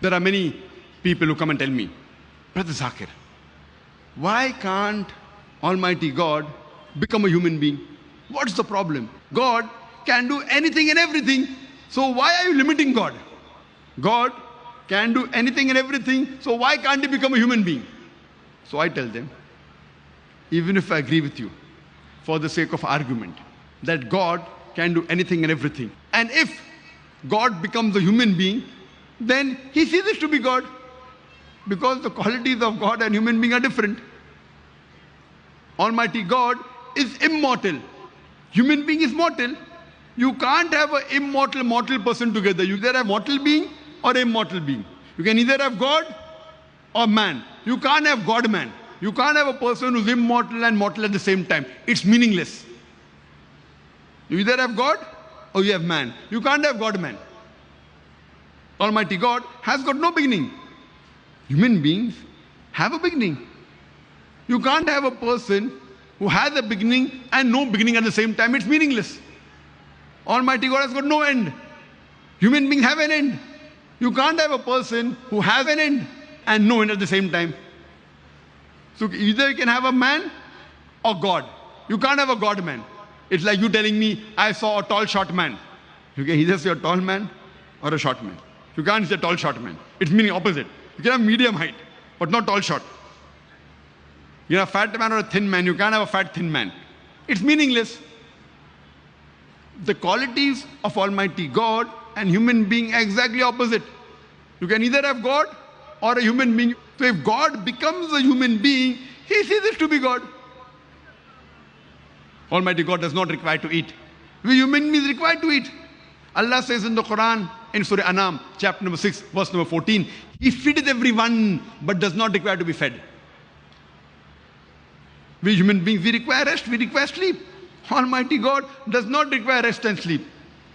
There are many people who come and tell me, Brother Zakir, why can't Almighty God become a human being? What's the problem? God can do anything and everything. So why are you limiting God? God can do anything and everything. So why can't he become a human being? So I tell them, even if I agree with you, for the sake of argument, that God can do anything and everything, and if God becomes a human being, then he ceases to be God, because the qualities of God and human being are different. Almighty God is immortal. Human being is mortal. You can't have an immortal, mortal person together. You either have mortal being or immortal being. You can either have God or man. You can't have God-man. You can't have a person who's immortal and mortal at the same time. It's meaningless. You either have God or you have man. You can't have God-man. Almighty God has got no beginning. Human beings have a beginning. You can't have a person who has a beginning and no beginning at the same time. It's meaningless. Almighty God has got no end. Human beings have an end. You can't have a person who has an end and no end at the same time. So either you can have a man or God. You can't have a God-man. It's like you telling me, I saw a tall, short man. You can either say a tall man or a short man. You can't say tall, short man. It's meaning opposite. You can have medium height, but not tall, short. You have a fat man or a thin man. You can't have a fat, thin man. It's meaningless. The qualities of Almighty God and human being are exactly opposite. You can either have God or a human being. So if God becomes a human being, he ceases to be God. Almighty God does not require to eat. We human beings require to eat. Allah says in the Quran, in Surah Anam, chapter number 6, verse number 14, he feedeth everyone, but does not require to be fed. We human beings, we require rest, we require sleep. Almighty God does not require rest and sleep.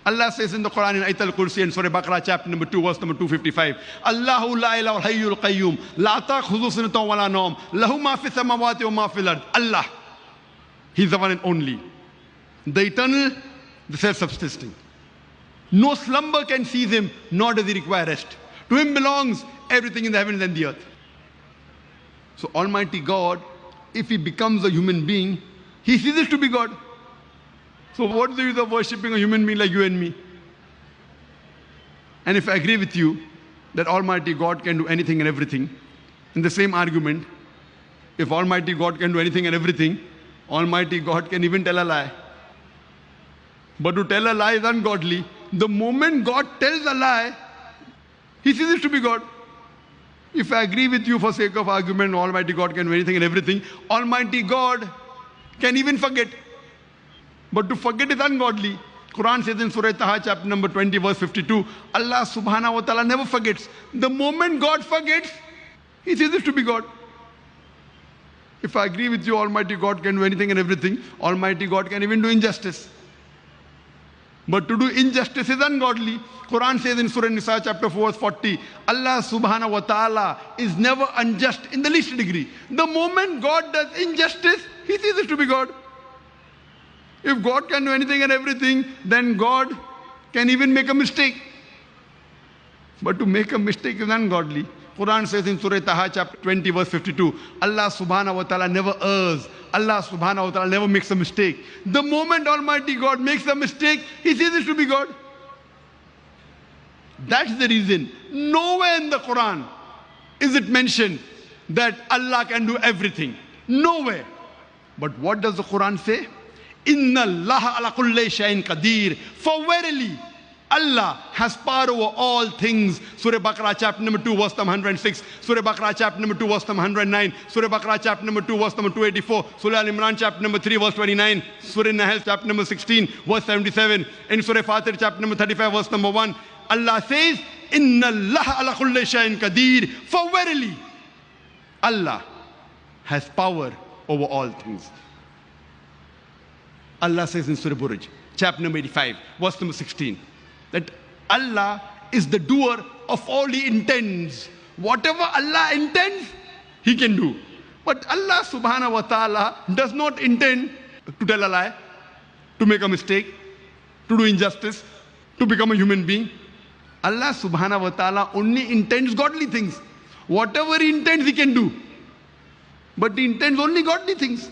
Allah says in the Quran in Ayatul Kursi and Surah Baqarah chapter number 2 verse number 255, Allahu la ilaha hayyul qayyum la ta'khudhuhu sinatun wa la nawm lahu ma fis samawati wa ma fil ard. Allah, he's the one and only, the eternal, the self-subsisting. No slumber can seize him, nor does he require rest. To him belongs everything in the heavens and the earth. So Almighty God, if he becomes a human being, he ceases to be God. So what is the use of worshipping a human being like you and me? And if I agree with you that Almighty God can do anything and everything, in the same argument, if Almighty God can do anything and everything, Almighty God can even tell a lie. But to tell a lie is ungodly. The moment God tells a lie, he ceases to be God. If I agree with you for sake of argument, Almighty God can do anything and everything, Almighty God can even forget. But to forget is ungodly. Quran says in Surah Taha, chapter number 20, verse 52, Allah subhanahu wa ta'ala never forgets. The moment God forgets, he ceases to be God. If I agree with you, Almighty God can do anything and everything, Almighty God can even do injustice. But to do injustice is ungodly. Quran says in Surah Nisa, chapter 4, verse 40, Allah subhanahu wa ta'ala is never unjust in the least degree. The moment God does injustice, he ceases to be God. If God can do anything and everything, then God can even make a mistake. But to make a mistake is ungodly. Quran says in Surah Taha, chapter 20, verse 52, Allah subhanahu wa ta'ala never errs. Allah subhanahu wa ta'ala never makes a mistake. The moment Almighty God makes a mistake, he ceases to be God. That's the reason. Nowhere in the Quran is it mentioned that Allah can do everything. Nowhere. But what does the Quran say? Inna Allah ala kulli shay'in qadir. For verily, Allah has power over all things. Surah Baqarah chapter number 2 verse number 106. Surah Baqarah chapter number 2 verse number 109. Surah Baqarah chapter number 2 verse number 284. Surah Al-Imran chapter number 3 verse 29. Surah Nahl chapter number 16 verse 77. In Surah Fatir chapter number 35 verse number 1. Allah says, Inna Allah ala kulli shay'in qadir. For verily, Allah has power over all things. Allah says in Surah Buruj, chapter number 85, verse number 16, that Allah is the doer of all he intends. Whatever Allah intends, he can do. But Allah subhanahu wa ta'ala does not intend to tell a lie, to make a mistake, to do injustice, to become a human being. Allah subhanahu wa ta'ala only intends godly things. Whatever he intends, he can do. But he intends only godly things.